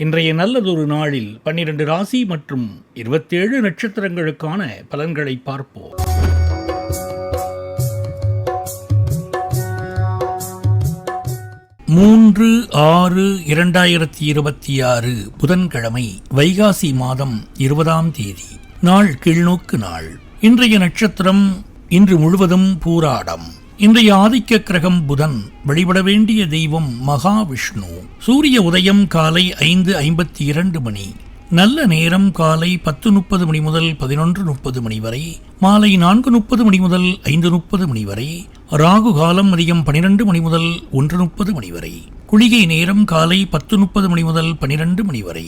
இன்றைய நல்லதொரு நாளில் 12 ராசி மற்றும் 27 நட்சத்திரங்களுக்கான பலன்களை பார்ப்போம். மூன்று 6/2026 புதன்கிழமை, வைகாசி மாதம் 20ஆம் தேதி. நாள் கீழ்நோக்கு நாள். இன்றைய நட்சத்திரம் இன்று முழுவதும் பூராடம். இன்றைய ஆதிக்க கிரகம் புதன். வழிபட வேண்டிய தெய்வம் மகாவிஷ்ணு. சூரிய உதயம் காலை 5:52 மணி. நல்ல நேரம் காலை 10:30 மணி முதல் 11:30 மணி வரை, மாலை 4:30 மணி முதல் 5:30 மணி வரை. ராகு காலம் மதியம் 12 மணி முதல் 1:30 மணி வரை. குளிகை நேரம் காலை 10:30 மணி முதல் 12 மணி வரை.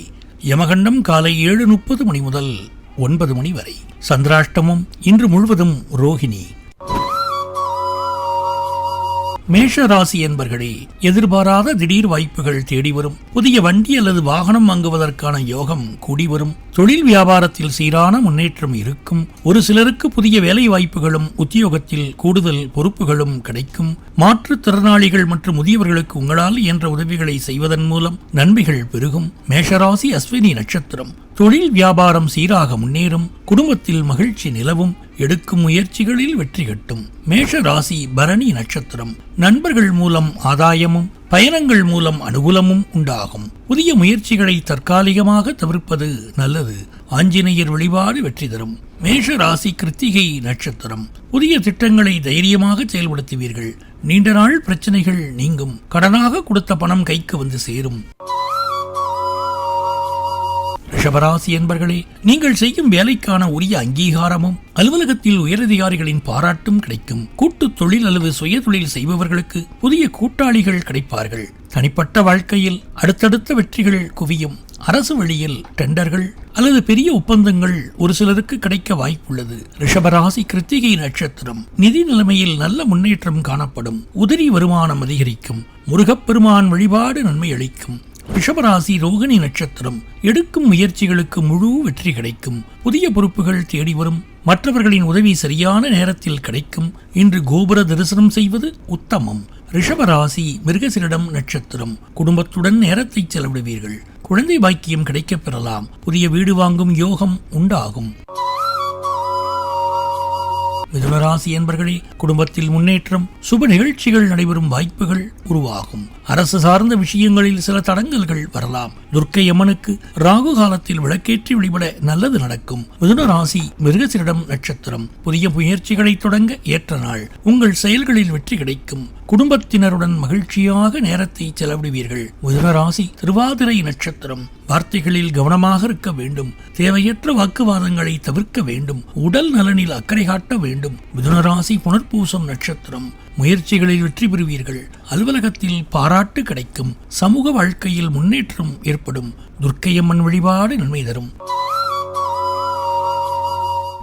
யமகண்டம் காலை 7:30 மணி முதல் 9 மணி வரை. சந்திராஷ்டமம் இன்று முழுவதும் ரோஹிணி. மேஷ ராசி என்பர்களே, எதிர்பாராத திடீர் வாய்ப்புகள் தேடி வரும். புதிய வண்டி அல்லது வாகனம் வாங்குவதற்கான யோகம் கூடி வரும். தொழில் வியாபாரத்தில் சீரான முன்னேற்றம் இருக்கும். ஒரு சிலருக்கு புதிய வேலை வாய்ப்புகளும் உத்தியோகத்தில் கூடுதல் பொறுப்புகளும் கிடைக்கும். மாற்றுத்திறனாளிகள் மற்றும் முதியவர்களுக்கு உங்களால் இயன்ற உதவிகளை செய்வதன் மூலம் நன்மைகள் பெருகும். மேஷராசி அஸ்வினி நட்சத்திரம். தொழில் வியாபாரம் சீராக முன்னேறும். குடும்பத்தில் மகிழ்ச்சி நிலவும். எடுக்கும் முயற்சிகளில் வெற்றி கட்டும். மேஷ ராசி பரணி நட்சத்திரம். நண்பர்கள் மூலம் ஆதாயமும் பயணங்கள் மூலம் அனுகூலமும் உண்டாகும். புதிய முயற்சிகளை தற்காலிகமாக தவிர்ப்பது நல்லது. ஆஞ்சநேயர் வழிபாடு வெற்றி தரும். மேஷ ராசி கிருத்திகை நட்சத்திரம். புதிய திட்டங்களை தைரியமாக செயல்படுத்துவீர்கள். நீண்ட நாள் பிரச்சனைகள் நீங்கும். கடனாக கொடுத்த பணம் கைக்கு வந்து சேரும். ரிஷபராசி என்பர்களே, நீங்கள் செய்யும் வேலைக்கான உரிய அங்கீகாரமும் அலுவலகத்தில் உயரதிகாரிகளின் பாராட்டும் கிடைக்கும். கூட்டு தொழில் அல்லது சுய தொழில் செய்பவர்களுக்கு புதிய கூட்டாளிகள் கிடைப்பார்கள். தனிப்பட்ட வாழ்க்கையில் அடுத்தடுத்த வெற்றிகள் குவியும். அரசு வழியில் டெண்டர்கள் அல்லது பெரிய ஒப்பந்தங்கள் ஒரு சிலருக்கு கிடைக்க வாய்ப்புள்ளது. ரிஷபராசி கிருத்திகை நட்சத்திரம். நிதி நிலைமையில் நல்ல முன்னேற்றம் காணப்படும். உதிரி வருமானம் அதிகரிக்கும். முருகப்பெருமான் வழிபாடு நன்மை அளிக்கும். ரிஷபராசி ரோகிணி நட்சத்திரம். எடுக்கும் முயற்சிகளுக்கு முழு வெற்றி கிடைக்கும். புதிய பொறுப்புகள் தேடி வரும். மற்றவர்களின் உதவி சரியான நேரத்தில் கிடைக்கும். இன்று கோபுர தரிசனம் செய்வது உத்தமம். ரிஷபராசி மிருகசீரிடம் நட்சத்திரம். குடும்பத்துடன் நேரத்தை செலவிடுவீர்கள். குழந்தை பாக்கியம் கிடைக்கப் பெறலாம். புதிய வீடு வாங்கும் யோகம் உண்டாகும். மிதுனராசி என்பர்களே, குடும்பத்தில் முன்னேற்றம், சுப நிகழ்ச்சிகள் நடைபெறும் வாய்ப்புகள் உருவாகும். அரசு சார்ந்த விஷயங்களில் சில தடங்கல்கள் வரலாம். துர்க்கை அம்மனுக்கு ராகு காலத்தில் விளக்கேற்றி வழிபட நல்லது நடக்கும். மிதுனராசி மிருகசீரிடம் நட்சத்திரம். புதிய முயற்சிகளை தொடங்க ஏற்ற நாள். உங்கள் செயல்களில் வெற்றி கிடைக்கும். குடும்பத்தினருடன் மகிழ்ச்சியாக நேரத்தை செலவிடுவீர்கள். மிதுனராசி திருவாதிரை நட்சத்திரம். வார்த்தைகளில் கவனமாக இருக்க வேண்டும். தேவையற்ற வாக்குவாதங்களை தவிர்க்க வேண்டும். உடல் நலனில் அக்கறை காட்ட வேண்டும். மிதுனராசி புனர்பூசம் நட்சத்திரம். முயற்சிகளில் வெற்றி பெறுவீர்கள். அலுவலகத்தில் பாராட்டு கிடைக்கும். சமூக வாழ்க்கையில் முன்னேற்றம் ஏற்படும். துர்க்கையம்மன் வழிபாடு நன்மை தரும்.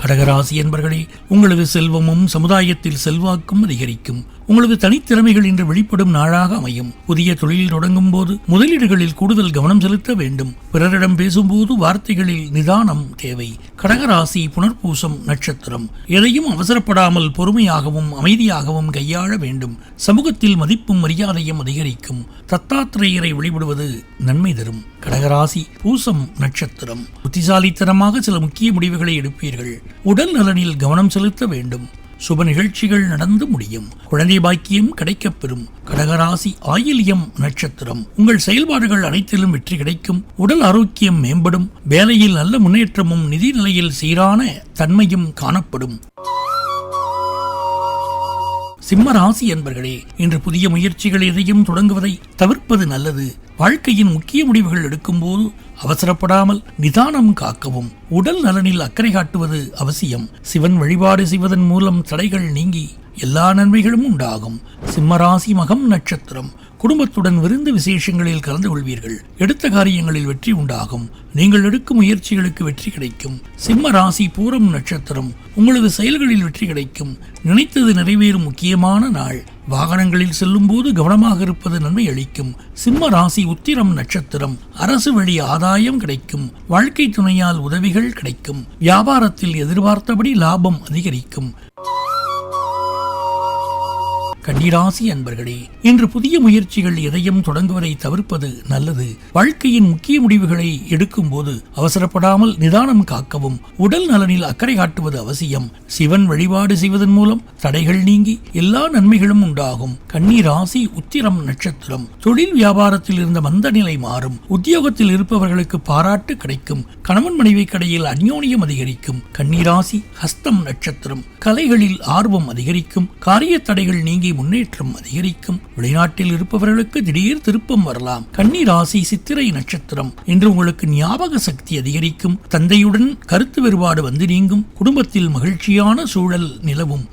கடகராசி என்பர்களே, உங்களது செல்வமும் சமுதாயத்தில் செல்வாக்கும் அதிகரிக்கும். உங்களது தனித்திறமைகள் இன்று வெளிப்படும் நாளாக அமையும். புதிய தொழில் தொடங்கும் போது முதலீடுகளில் கூடுதல் கவனம் செலுத்த வேண்டும். பிறரிடம் பேசும்போது வார்த்தைகளில் நிதானம் தேவை. கடகராசி புனர்பூசம் நட்சத்திரம். எதையும் அவசரப்படாமல் பொறுமையாகவும் அமைதியாகவும் கையாள வேண்டும். சமூகத்தில் மதிப்பும் மரியாதையும் அதிகரிக்கும். தத்தாத்திரேயரை வழிபடுவது நன்மை தரும். கடகராசி பூசம் நட்சத்திரம். புத்திசாலித்தனமாக சில முக்கிய முடிவுகளை எடுப்பீர்கள். உடல் நலனில் கவனம் செலுத்த வேண்டும். சுப நிகழ்ச்சிகள் நடந்து முடியும். குழந்தை பாக்கியம் கிடைக்கப்பெறும். கடகராசி ஆயில்யம் நட்சத்திரம். உங்கள் செயல்பாடுகள் அனைத்திலும் வெற்றி கிடைக்கும். உடல் ஆரோக்கியம் மேம்படும். வேலையில் நல்ல முன்னேற்றமும் நிதி நிலையில் சீரான தன்மையும் காணப்படும். சிம்ம ராசி என்பர்களே, இன்று புதிய முயற்சிகள் எதையும் தொடங்குவதை தவிர்ப்பது நல்லது. வாழ்க்கையின் முக்கிய முடிவுகள் எடுக்கும்போது அவசரப்படாமல் நிதானம் காக்கவும். உடல் நலனில் அக்கறை காட்டுவது அவசியம். சிவன் வழிபாடு செய்வதன் மூலம் தடைகள் நீங்கி எல்லா நன்மைகளும் உண்டாகும். சிம்மராசி மகம் நட்சத்திரம். குடும்பத்துடன் விருந்து விசேஷங்களில் கலந்து கொள்வீர்கள். எடுத்த காரியங்களில் வெற்றி உண்டாகும். நீங்கள் எடுக்கும் முயற்சிகளுக்கு வெற்றி கிடைக்கும். சிம்ம ராசி பூரம் நட்சத்திரம். உங்களது செயல்களில் வெற்றி கிடைக்கும். நினைத்தது நிறைவேறும் முக்கியமான நாள். வாகனங்களில் செல்லும் போது கவனமாக இருப்பது நன்மை அளிக்கும். சிம்ம ராசி உத்திரம் நட்சத்திரம். அரசு வழி ஆதாயம் கிடைக்கும். வாழ்க்கை துணையால் உதவிகள் கிடைக்கும். வியாபாரத்தில் எதிர்பார்த்தபடி லாபம் அதிகரிக்கும். கன்னிராசி அன்பர்களே, இன்று புதிய முயற்சிகள் எதையும் தொடங்குவதை தவிர்ப்பது நல்லது. வாழ்க்கையின் முக்கிய முடிவுகளை எடுக்கும் போது அவசரப்படாமல் நிதானம் காக்கவும், உடல் நலனில் அக்கறை காட்டுவது அவசியம். சிவன் வழிபாடு செய்வதன் மூலம் தடைகள் நீங்கி எல்லா நன்மைகளும் உண்டாகும். கன்னிராசி உத்திரம் நட்சத்திரம். தொழில் வியாபாரத்தில் இருந்த மந்த நிலை மாறும். உத்தியோகத்தில் இருப்பவர்களுக்கு பாராட்டு கிடைக்கும். கணவன் மனைவி கடையில் அந்யோன்யம் அதிகரிக்கும். கன்னிராசி ஹஸ்தம் நட்சத்திரம். கலைகளில் ஆர்வம் அதிகரிக்கும். காரிய தடைகள் நீங்கி முன்னேற்றம் அதிகரிக்கும். வெளிநாட்டில் இருப்பவர்களுக்கு திடீர் திருப்பம் வரலாம். கன்னிராசி சித்திரை நட்சத்திரம். இன்று உங்களுக்கு ஞாபக சக்தி அதிகரிக்கும். தந்தையுடன் கருத்து வேறுபாடு வந்து நீங்கும். குடும்பத்தில் மகிழ்ச்சியான சூழல் நிலவும்.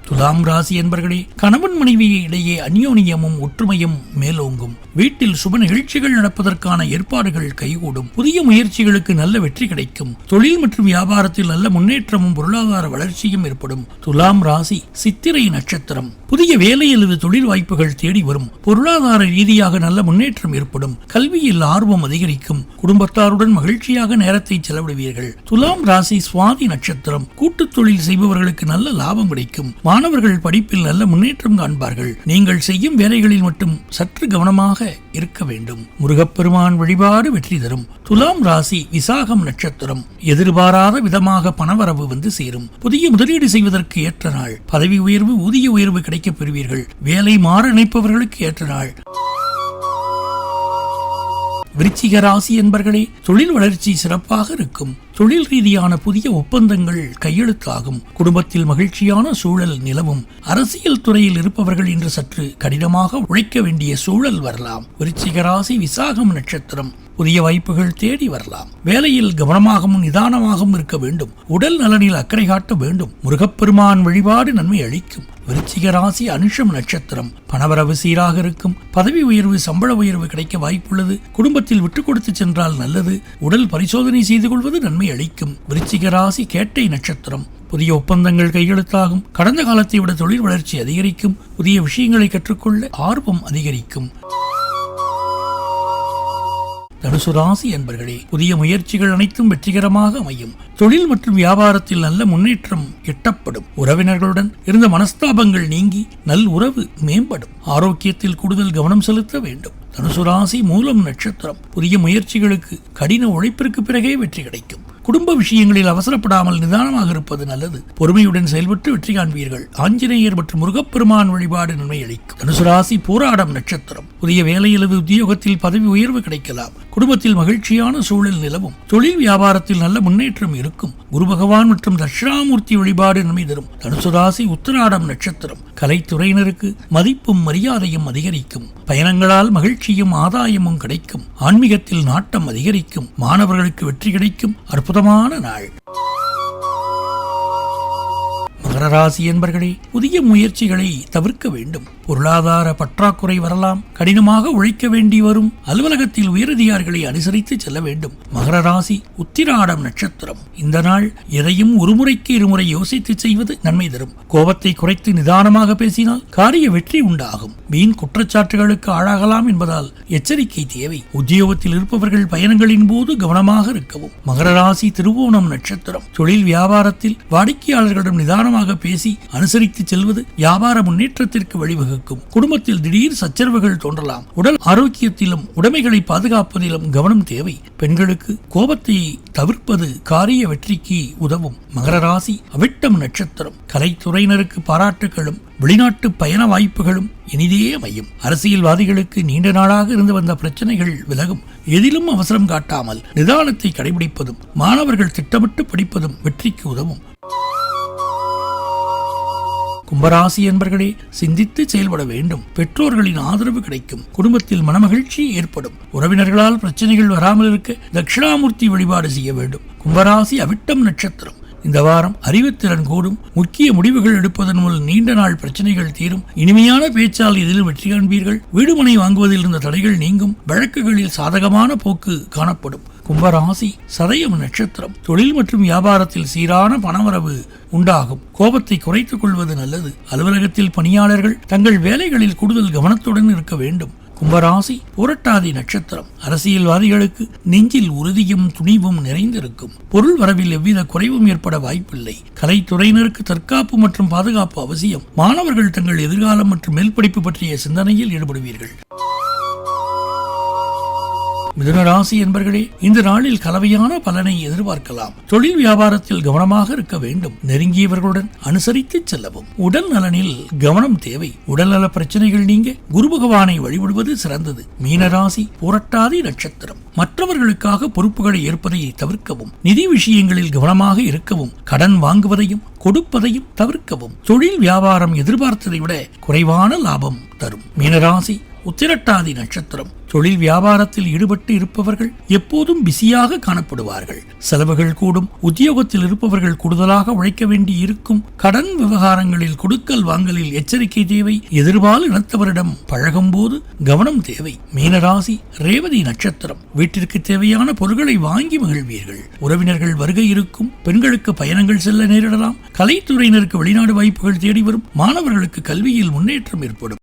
துலாம் ராசி என்பர்களே, கணவன் மனைவி இடையே அந்யோன்யமும் ஒற்றுமையும் மேலோங்கும். வீட்டில் சுப நிகழ்ச்சிகள் நடப்பதற்கான ஏற்பாடுகள் கைகூடும். புதிய முயற்சிகளுக்கு நல்ல வெற்றி கிடைக்கும். தொழில் மற்றும் வியாபாரத்தில் நல்ல முன்னேற்றமும் பொருளாதார வளர்ச்சியும் ஏற்படும். துலாம் ராசி சித்திரை நட்சத்திரம். புதிய வேலை அல்லது தொழில் வாய்ப்புகள் தேடி வரும். பொருளாதார ரீதியாக நல்ல முன்னேற்றம் ஏற்படும். கல்வியில் ஆர்வம் அதிகரிக்கும். குடும்பத்தாருடன் மகிழ்ச்சியாக நேரத்தை செலவிடுவீர்கள். துலாம் ராசி சுவாதி நட்சத்திரம். கூட்டுத் தொழில் செய்பவர்களுக்கு நல்ல லாபம் கிடைக்கும். மாணவர்கள் படிப்பில் நல்ல முன்னேற்றம் காண்பார்கள். நீங்கள் செய்யும் வேலைகளில் மட்டும் சற்று கவனமாக இருக்க வேண்டும். முருகப்பெருமான் வழிபாடு வெற்றி தரும். துலாம் ராசி விசாகம் நட்சத்திரம். எதிர்பாராத விதமாக பணவரவு வந்து சேரும். புதிய முதலீடு செய்வதற்கு ஏற்ற நாள். பதவி உயர்வு, ஊதிய உயர்வு கிடைக்கப் பெறுவீர்கள். வேலை மாற நினைப்பவர்களுக்கு ஏற்ற நாள். விருச்சிக ராசி என்பர்களே, தொழில் வளர்ச்சி சிறப்பாக இருக்கும். தொழில் ரீதியான புதிய ஒப்பந்தங்கள் கையெழுத்தாகும். குடும்பத்தில் மகிழ்ச்சியான சூழல் நிலவும். அரசியல் துறையில் இருப்பவர்கள் இன்று சற்று கடினமாக உழைக்க வேண்டிய சூழல் வரலாம். விருச்சிக ராசி விசாகம் நட்சத்திரம். புதிய வாய்ப்புகள் தேடி வரலாம். வேலையில் கவனமாகவும் நிதானமாகவும் இருக்க வேண்டும். உடல் நலனில் அக்கறை காட்ட வேண்டும். முருகப்பெருமான் வழிபாடு நன்மை அளிக்கும். விருச்சிக ராசி அனுஷம் நட்சத்திரம். பணவரவு சீராக இருக்கும். பதவி உயர்வு, சம்பள உயர்வு கிடைக்க வாய்ப்புள்ளது. குடும்பத்தில் விட்டுக் கொடுத்து சென்றால் நல்லது. உடல் பரிசோதனை செய்து கொள்வது நன்மை அளிக்கும். விருச்சிக ராசி கேட்டை நட்சத்திரம். புதிய ஒப்பந்தங்கள் கையெழுத்தாகும். கடந்த காலத்தை விட தொழில் வளர்ச்சி அதிகரிக்கும். புதிய விஷயங்களை கற்றுக்கொள்ள ஆர்வம் அதிகரிக்கும். தனுசு ராசி என்பர்களே, புதிய முயற்சிகள் அனைத்தும் வெற்றிகரமாக அமையும். தொழில் மற்றும் வியாபாரத்தில் நல்ல முன்னேற்றம் எட்டப்படும். உறவினர்களுடன் இருந்த மனஸ்தாபங்கள் நீங்கி நல் உறவு மேம்படும். ஆரோக்கியத்தில் கூடுதல் கவனம் செலுத்த வேண்டும். தனுசு ராசி மூலம் நட்சத்திரம். புதிய முயற்சிகளுக்கு கடின உழைப்பிற்கு பிறகே வெற்றி கிடைக்கும். குடும்ப விஷயங்களில் அவசரப்படாமல் நிதானமாக இருப்பது நல்லது. பொறுமையுடன் செயல்பட்டு வெற்றி காண்பீர்கள். ஆஞ்சநேயர் மற்றும் முருகப்பெருமான் வழிபாடு நன்மை அளிக்கும். தனுசு ராசி போராடம் நட்சத்திரம். புதிய வேலை அல்லது உத்தியோகத்தில் பதவி உயர்வு கிடைக்கலாம். குடும்பத்தில் மகிழ்ச்சியான சூழல் நிலவும். தொழில் வியாபாரத்தில் நல்ல முன்னேற்றம் இருக்கும். குரு பகவான் மற்றும் தட்சிணாமூர்த்தி வழிபாடு நன்மை தரும். தனுசு ராசி உத்திராடம் நட்சத்திரம். கலைத்துறையினருக்கு மதிப்பும் மரியாதையும் அதிகரிக்கும். பயணங்களால் மகிழ்ச்சியும் ஆதாயமும் கிடைக்கும். ஆன்மீகத்தில் நாட்டம் அதிகரிக்கும். மாணவர்களுக்கு வெற்றி கிடைக்கும். அற்புதமான நாள். மகர ராசி என்பர்களே, புதிய முயற்சிகளை தவிர்க்க வேண்டும். பொருளாதார பற்றாக்குறை வரலாம். கடினமாக உழைக்க வேண்டி வரும். அலுவலகத்தில் உயரதிகாரிகளை அனுசரித்து செல்ல வேண்டும். மகர ராசி உத்திராடம் நட்சத்திரம். இந்த நாள் எதையும் ஒருமுறைக்கு இருமுறை யோசித்து செய்வது நன்மை தரும். கோபத்தை குறைத்து நிதானமாக பேசினால் காரிய வெற்றி உண்டாகும். வீண் குற்றச்சாட்டுகளுக்கு ஆளாகலாம் என்பதால் எச்சரிக்கை தேவை. உத்தியோகத்தில் இருப்பவர்கள் பயணங்களின் போது கவனமாக இருக்கவும். மகர ராசி திருவோணம் நட்சத்திரம். தொழில் வியாபாரத்தில் வாடிக்கையாளர்களிடம் நிதானமாக பேசி அனுசரித்து செல்வது வியாபார முன்னேற்றத்திற்கு வழிவகுக்கும். குடும்பத்தில் திடீர் சச்சரவுகள் தோன்றலாம். உடல் ஆரோக்கியத்திலும் உடைமைகளை பாதுகாப்பதிலும் கவனம் தேவை. பெண்களுக்கு கோபத்தை தவிர்ப்பது காரிய வெற்றிக்கு உதவும். மகர ராசி அவிட்டம் நட்சத்திரம். கலைத்துறையினருக்கு பாராட்டுகளும் வெளிநாட்டு பயண வாய்ப்புகளும் இனிதே அமையும். அரசியல்வாதிகளுக்கு நீண்ட நாளாக இருந்து வந்த பிரச்சனைகள் விலகும். எதிலும் அவசரம் காட்டாமல் நிதானத்தை கடைபிடிப்பதும் மாணவர்கள் திட்டமிட்டு படிப்பதும் வெற்றிக்கு உதவும். கும்பராசி என்பர்களே, சிந்தித்து செயல்பட வேண்டும். பெற்றோர்களின் ஆதரவு கிடைக்கும். குடும்பத்தில் மனமகிழ்ச்சி ஏற்படும். உறவினர்களால் பிரச்சனைகள் வராமல் இருக்க தட்சிணாமூர்த்தி வழிபாடு செய்ய வேண்டும். கும்பராசி அவிட்டம் நட்சத்திரம். இந்த வாரம் அறிவுத்திறன் கூடும். முக்கிய முடிவுகள் எடுப்பதன் மூலம் நீண்ட நாள் பிரச்சனைகள் தீரும். இனிமையான பேச்சால் இதில் வெற்றி காண்பீர்கள். வீடுமனை வாங்குவதில் இருந்த தடைகள் நீங்கும். வழக்குகளில் சாதகமான போக்கு காணப்படும். கும்பராசி சதயம் நட்சத்திரம். தொழில் மற்றும் வியாபாரத்தில் சீரான பணவரவு உண்டாகும். கோபத்தை குறைத்துக் கொள்வது நல்லது. அலுவலகத்தில் பணியாளர்கள் தங்கள் வேலைகளில் கூடுதல் கவனத்துடன் இருக்க வேண்டும். கும்பராசி புரட்டாதி நட்சத்திரம். அரசியல்வாதிகளுக்கு நெஞ்சில் உறுதியும் துணிவும் நிறைந்திருக்கும். பொருள் வரவில் எவ்வித குறைவும் ஏற்பட வாய்ப்பில்லை. கலைத்துறையினருக்கு தற்காப்பு மற்றும் பாதுகாப்பு அவசியம். மாணவர்கள் தங்கள் எதிர்காலம் மற்றும் மேல்படிப்பு பற்றிய சிந்தனையில் ஈடுபடுவீர்கள். மிதுன ராசி என்பர்களே, இந்த நாளில் கலவையான பலனை எதிர்பார்க்கலாம். தொழில் வியாபாரத்தில் கவனமாக இருக்க வேண்டும். நெருங்கியவர்களுடன் அனுசரித்து செல்லவும். உடல் நலனில் கவனம் தேவை. உடல்நல பிரச்சனைகள் நீங்க குரு பகவானை வழிபடுவது சிறந்தது. மீனராசி புரட்டாதி நட்சத்திரம். மற்றவர்களுக்காக பொறுப்புகளை ஏற்பதை தவிர்க்கவும். நிதி விஷயங்களில் கவனமாக இருக்கவும். கடன் வாங்குவதையும் கொடுப்பதையும் தவிர்க்கவும். தொழில் வியாபாரம் எதிர்பார்த்ததை விட குறைவான லாபம் தரும். மீனராசி உத்திரட்டாதி நட்சத்திரம். தொழில் வியாபாரத்தில் ஈடுபட்டு இருப்பவர்கள் எப்போதும் பிஸியாக காணப்படுவார்கள். செலவுகள் கூடும். உத்தியோகத்தில் இருப்பவர்கள் கூடுதலாக உழைக்க வேண்டி இருக்கும். கடன் விவகாரங்களில் கொடுக்கல் வாங்கலில் எச்சரிக்கை தேவை. எதிர்பால் இனத்தவரிடம் பழகும் போது கவனம் தேவை. மீனராசி ரேவதி நட்சத்திரம். வீட்டிற்கு தேவையான பொருட்களை வாங்கி மகிழ்வீர்கள். உறவினர்கள் வருகை இருக்கும். பெண்களுக்கு பயணங்கள் செல்ல நேரிடலாம். கலைத்துறையினருக்கு வெளிநாடு வாய்ப்புகள் தேடி வரும். மாணவர்களுக்கு கல்வியில் முன்னேற்றம் ஏற்படும்.